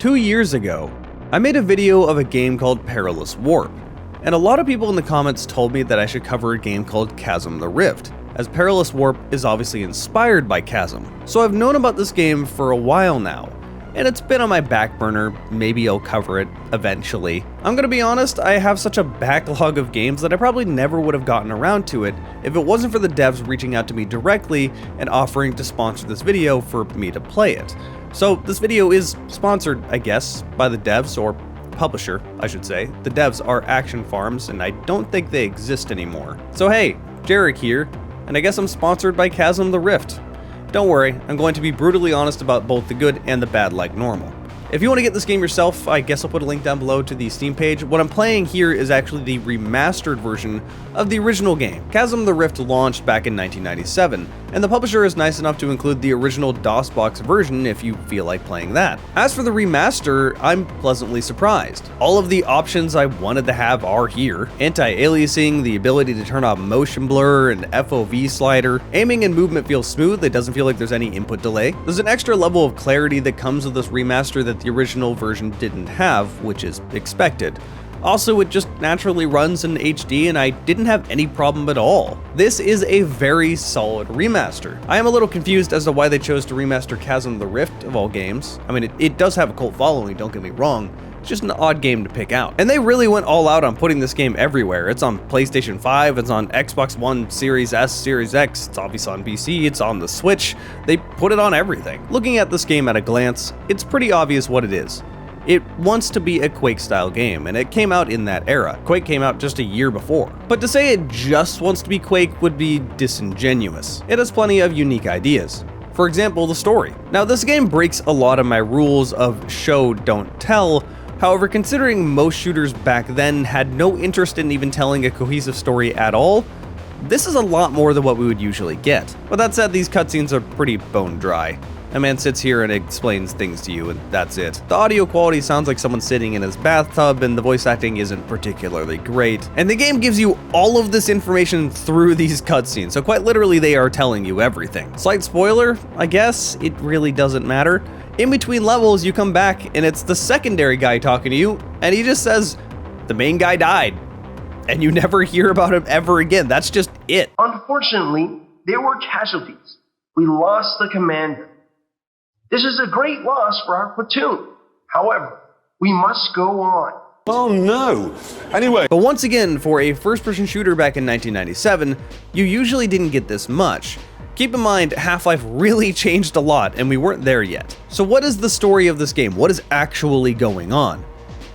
2 years ago, I made a video of a game called Perilous Warp, and a lot of people in the comments told me that I should cover a game called Chasm the Rift, as Perilous Warp is obviously inspired by Chasm. So I've known about this game for a while now, and it's been on my back burner. Maybe I'll cover it eventually. I'm gonna be honest, I have such a backlog of games that I probably never would have gotten around to it if it wasn't for the devs reaching out to me directly and offering to sponsor this video for me to play it. So this video is sponsored, I guess, by the devs, or publisher, I should say. The devs are Action Farms, and I don't think they exist anymore. So hey, Jarek here, and I guess I'm sponsored by Chasm the Rift. Don't worry, I'm going to be brutally honest about both the good and the bad like normal. If you want to get this game yourself, I guess I'll put a link down below to the Steam page. What I'm playing here is actually the remastered version of the original game. Chasm the Rift launched back in 1997, and the publisher is nice enough to include the original DOSBox version if you feel like playing that. As for the remaster, I'm pleasantly surprised. All of the options I wanted to have are here. Anti-aliasing, the ability to turn off motion blur, and FOV slider. Aiming and movement feels smooth, it doesn't feel like there's any input delay. There's an extra level of clarity that comes with this remaster that the original version didn't have, which is expected. Also, it just naturally runs in HD, and I didn't have any problem at all. This is a very solid remaster. I am a little confused as to why they chose to remaster Chasm the Rift of all games. I mean, it does have a cult following, don't get me wrong. It's just an odd game to pick out. And they really went all out on putting this game everywhere. It's on PlayStation 5, it's on Xbox One, Series S, Series X, it's obviously on PC, it's on the Switch. They put it on everything. Looking at this game at a glance, it's pretty obvious what it is. It wants to be a Quake-style game, and it came out in that era. Quake came out just a year before. But to say it just wants to be Quake would be disingenuous. It has plenty of unique ideas. For example, the story. Now, this game breaks a lot of my rules of show, don't tell. However, considering most shooters back then had no interest in even telling a cohesive story at all, this is a lot more than what we would usually get. But that said, these cutscenes are pretty bone dry. A man sits here and explains things to you, and that's it. The audio quality sounds like someone sitting in his bathtub, and the voice acting isn't particularly great. And the game gives you all of this information through these cutscenes, so quite literally they are telling you everything. Slight spoiler, I guess, it really doesn't matter. In between levels, you come back, and it's the secondary guy talking to you, and he just says, the main guy died. And you never hear about him ever again. That's just it. Unfortunately, there were casualties. We lost the commander. This is a great loss for our platoon. However, we must go on. Oh no! Anyway. But once again, for a first-person shooter back in 1997, you usually didn't get this much. Keep in mind, Half-Life really changed a lot, and we weren't there yet. So what is the story of this game? What is actually going on?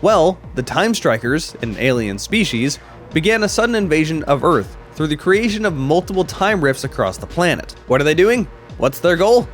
Well, the Time Strikers, an alien species, began a sudden invasion of Earth through the creation of multiple time rifts across the planet. What are they doing? What's their goal?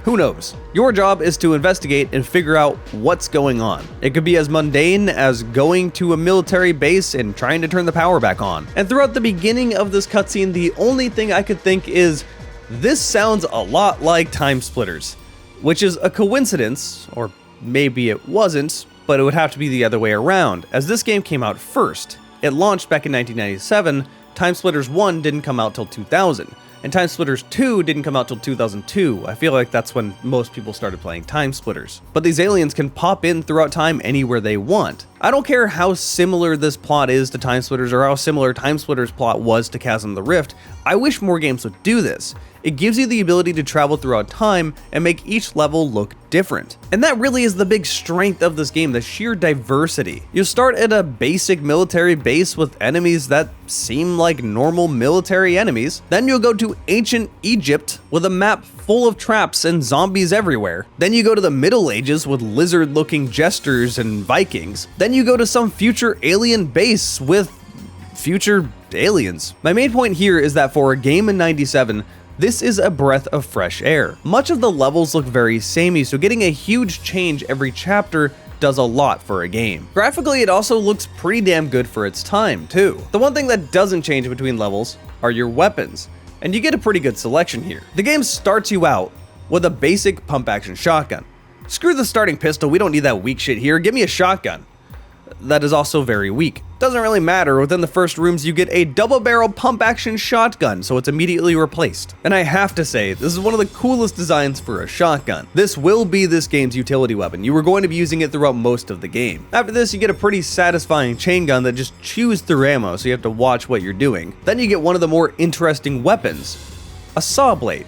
Who knows? Your job is to investigate and figure out what's going on. It could be as mundane as going to a military base and trying to turn the power back on. And throughout the beginning of this cutscene, the only thing I could think is, this sounds a lot like Timesplitters, which is a coincidence, or maybe it wasn't, but it would have to be the other way around, as this game came out first. It launched back in 1997, Timesplitters 1 didn't come out till 2000. And Timesplitters 2 didn't come out till 2002. I feel like that's when most people started playing Timesplitters. But these aliens can pop in throughout time anywhere they want. I don't care how similar this plot is to Timesplitters or how similar Timesplitters' plot was to Chasm the Rift. I wish more games would do this. It gives you the ability to travel throughout time and make each level look different. And that really is the big strength of this game, the sheer diversity. You start at a basic military base with enemies that seem like normal military enemies. Then you'll go to ancient Egypt with a map full of traps and zombies everywhere. Then you go to the Middle Ages with lizard-looking jesters and Vikings. Then you go to some future alien base with future aliens. My main point here is that for a game in 97, this is a breath of fresh air. Much of the levels look very samey, so getting a huge change every chapter does a lot for a game. Graphically, it also looks pretty damn good for its time, too. The one thing that doesn't change between levels are your weapons, and you get a pretty good selection here. The game starts you out with a basic pump-action shotgun. Screw the starting pistol, we don't need that weak shit here, give me a shotgun. That is also very weak. Doesn't really matter, within the first rooms you get a double barrel pump action shotgun, so it's immediately replaced. And I have to say, this is one of the coolest designs for a shotgun. This will be this game's utility weapon. You are going to be using it throughout most of the game. After this, you get a pretty satisfying chain gun that just chews through ammo, so you have to watch what you're doing. Then you get one of the more interesting weapons, a saw blade.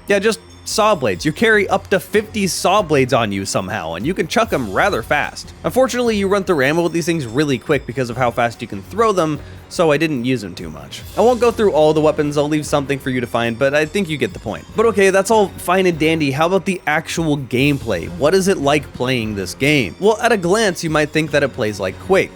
Yeah, just saw blades. You carry up to 50 saw blades on you somehow, and you can chuck them rather fast. Unfortunately, you run through ammo with these things really quick because of how fast you can throw them, so I didn't use them too much. I won't go through all the weapons, I'll leave something for you to find, but I think you get the point. But okay, that's all fine and dandy. How about the actual gameplay? What is it like playing this game? Well, at a glance, you might think that it plays like Quake,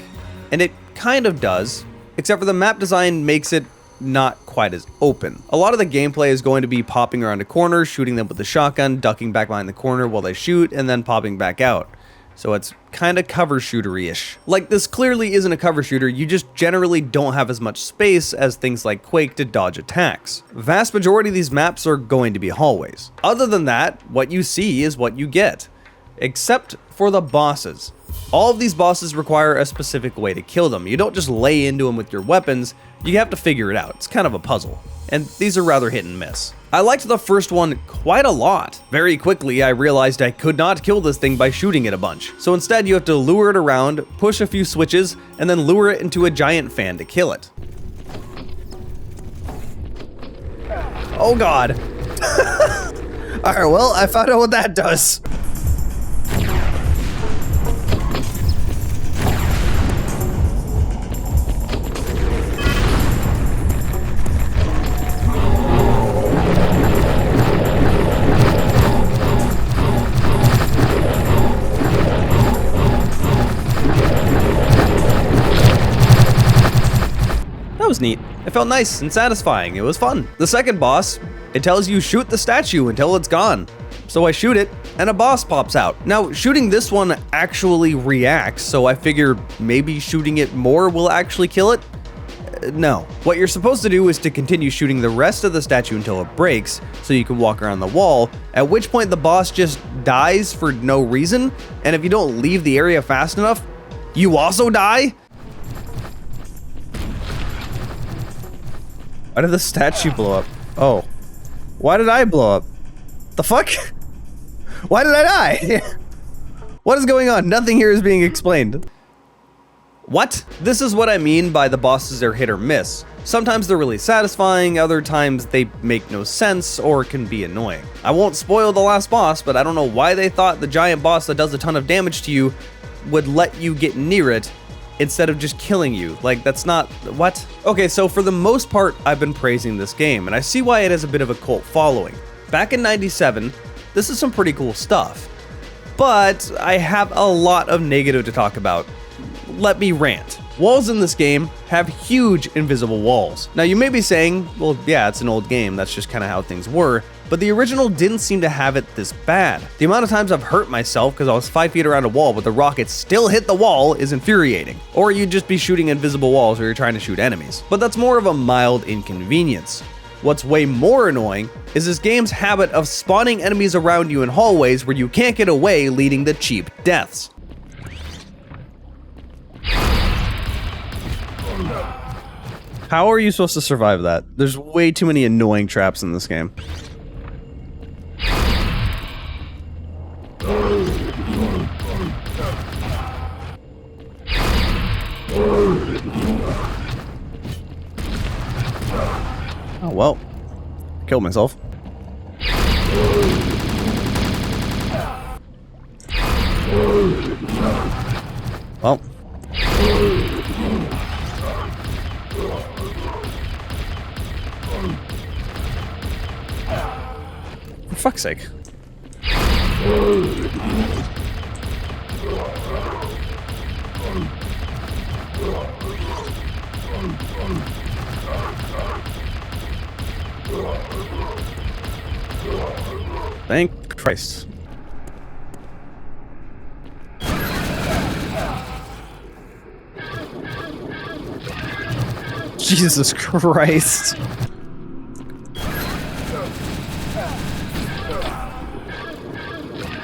and it kind of does, except for the map design makes it not quite as open. A lot of the gameplay is going to be popping around a corner, shooting them with the shotgun, ducking back behind the corner while they shoot, and then popping back out. So it's kind of cover shooter-ish. Like, this clearly isn't a cover shooter, you just generally don't have as much space as things like Quake to dodge attacks. Vast majority of these maps are going to be hallways. Other than that, what you see is what you get. Except for the bosses. All of these bosses require a specific way to kill them. You don't just lay into them with your weapons, you have to figure it out. It's kind of a puzzle. And these are rather hit and miss. I liked the first one quite a lot. Very quickly, I realized I could not kill this thing by shooting it a bunch. So instead, you have to lure it around, push a few switches, and then lure it into a giant fan to kill it. Oh god. Alright, well, I found out what that does. That was neat. It felt nice and satisfying. It was fun. The second boss, it tells you shoot the statue until it's gone. So I shoot it, and a boss pops out. Now, shooting this one actually reacts, so I figure maybe shooting it more will actually kill it? No. What you're supposed to do is to continue shooting the rest of the statue until it breaks, so you can walk around the wall, at which point the boss just dies for no reason, and if you don't leave the area fast enough, you also die? Why did the statue blow up? Oh. Why did I blow up? The fuck? Why did I die? What is going on? Nothing here is being explained. What? This is what I mean by the bosses are hit or miss. Sometimes they're really satisfying, other times they make no sense or can be annoying. I won't spoil the last boss, but I don't know why they thought the giant boss that does a ton of damage to you would let you get near it instead of just killing you. Like, that's not... what? Okay, so for the most part, I've been praising this game, and I see why it has a bit of a cult following. Back in '97, this is some pretty cool stuff. But I have a lot of negative to talk about. Let me rant. Walls in this game have huge invisible walls. Now you may be saying, well, yeah, it's an old game, that's just kind of how things were, but the original didn't seem to have it this bad. The amount of times I've hurt myself because I was 5 feet around a wall but the rocket still hit the wall is infuriating. Or you'd just be shooting invisible walls where you're trying to shoot enemies. But that's more of a mild inconvenience. What's way more annoying is this game's habit of spawning enemies around you in hallways where you can't get away, leading to cheap deaths. How are you supposed to survive that? There's way too many annoying traps in this game. Oh well. Killed myself. Well. For fuck's sake. Thank Christ. Jesus Christ.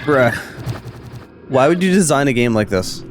Bruh. Why would you design a game like this?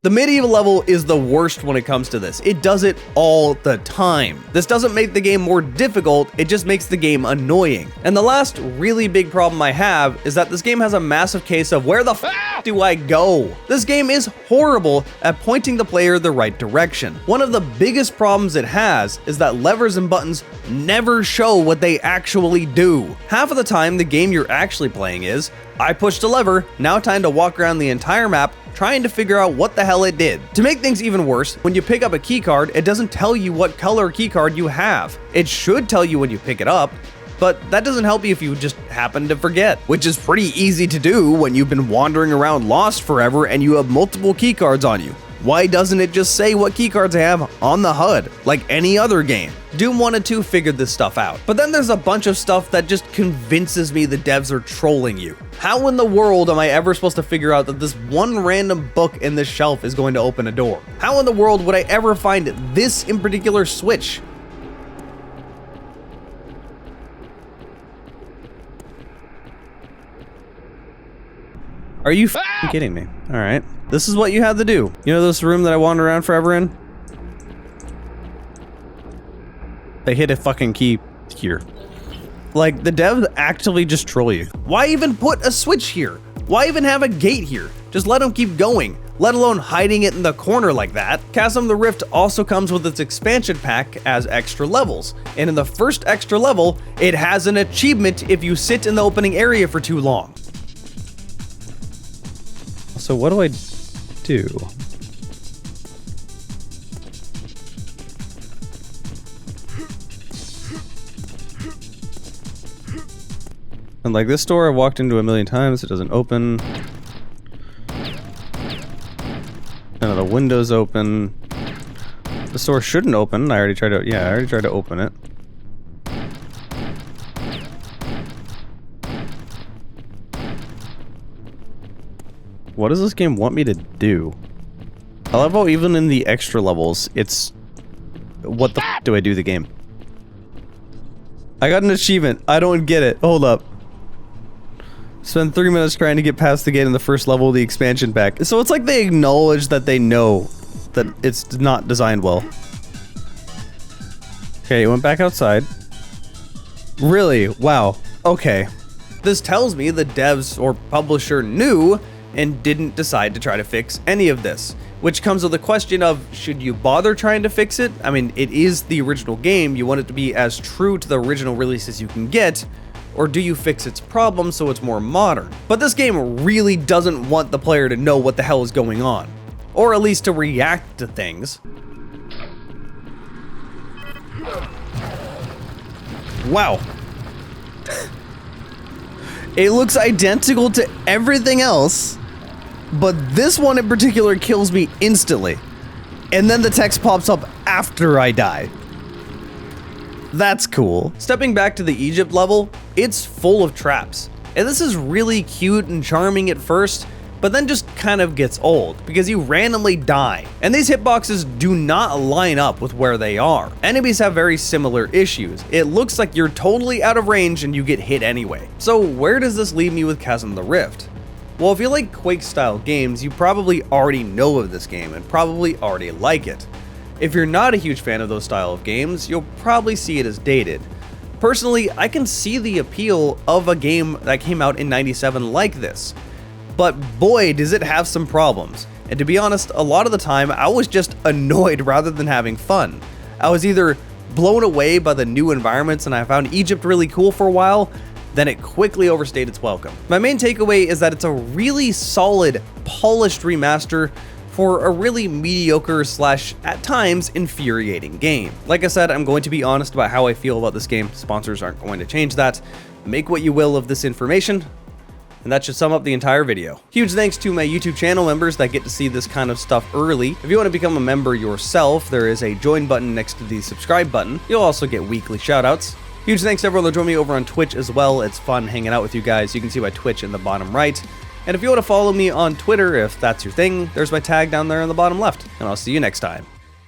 The medieval level is the worst when it comes to this. It does it all the time. This doesn't make the game more difficult, it just makes the game annoying. And the last really big problem I have is that this game has a massive case of where the f do I go? This game is horrible at pointing the player the right direction. One of the biggest problems it has is that levers and buttons never show what they actually do. Half of the time, the game you're actually playing is, I pushed a lever, now time to walk around the entire map trying to figure out what the hell it did. To make things even worse, when you pick up a keycard, it doesn't tell you what color keycard you have. It should tell you when you pick it up, but that doesn't help you if you just happen to forget, which is pretty easy to do when you've been wandering around lost forever and you have multiple keycards on you. Why doesn't it just say what keycards I have on the HUD, like any other game? Doom 1 and 2 figured this stuff out. But then there's a bunch of stuff that just convinces me the devs are trolling you. How in the world am I ever supposed to figure out that this one random book in this shelf is going to open a door? How in the world would I ever find this in particular switch? Are you f***ing kidding me? All right. This is what you had to do. You know this room that I wandered around forever in? They hit a fucking key here. Like, the devs actively just troll you. Why even put a switch here? Why even have a gate here? Just let them keep going, let alone hiding it in the corner like that. Chasm the Rift also comes with its expansion pack as extra levels. And in the first extra level, it has an achievement if you sit in the opening area for too long. So what do I do? And like this door I've walked into a million times, it doesn't open. None of the windows open. This door shouldn't open. I already tried to open it. What does this game want me to do? I love how even in the extra levels, it's... What the f do I do the game? I got an achievement. I don't get it. Hold up. Spend 3 minutes trying to get past the gate in the first level of the expansion pack. So it's like they acknowledge that they know that it's not designed well. Okay, it went back outside. Really? Wow. Okay. This tells me the devs or publisher knew and didn't decide to try to fix any of this. Which comes with the question of, should you bother trying to fix it? I mean, it is the original game, you want it to be as true to the original release as you can get, or do you fix its problems so it's more modern? But this game really doesn't want the player to know what the hell is going on, or at least to react to things. Wow. It looks identical to everything else, but this one in particular kills me instantly. And then the text pops up after I die. That's cool. Stepping back to the Egypt level, it's full of traps. And this is really cute and charming at first, but then just kind of gets old because you randomly die. And these hitboxes do not line up with where they are. Enemies have very similar issues. It looks like you're totally out of range and you get hit anyway. So where does this leave me with Chasm the Rift? Well, if you like Quake style games, you probably already know of this game and probably already like it. If you're not a huge fan of those style of games, you'll probably see it as dated. Personally, I can see the appeal of a game that came out in '97 like this. But boy, does it have some problems. And to be honest, a lot of the time, I was just annoyed rather than having fun. I was either blown away by the new environments and I found Egypt really cool for a while, then it quickly overstayed its welcome. My main takeaway is that it's a really solid, polished remaster for a really mediocre slash, at times, infuriating game. Like I said, I'm going to be honest about how I feel about this game. Sponsors aren't going to change that. Make what you will of this information. And that should sum up the entire video. Huge thanks to my YouTube channel members that get to see this kind of stuff early. If you want to become a member yourself, there is a join button next to the subscribe button. You'll also get weekly shoutouts. Huge thanks to everyone that joined me over on Twitch as well. It's fun hanging out with you guys. You can see my Twitch in the bottom right. And if you want to follow me on Twitter, if that's your thing, there's my tag down there in the bottom left. And I'll see you next time.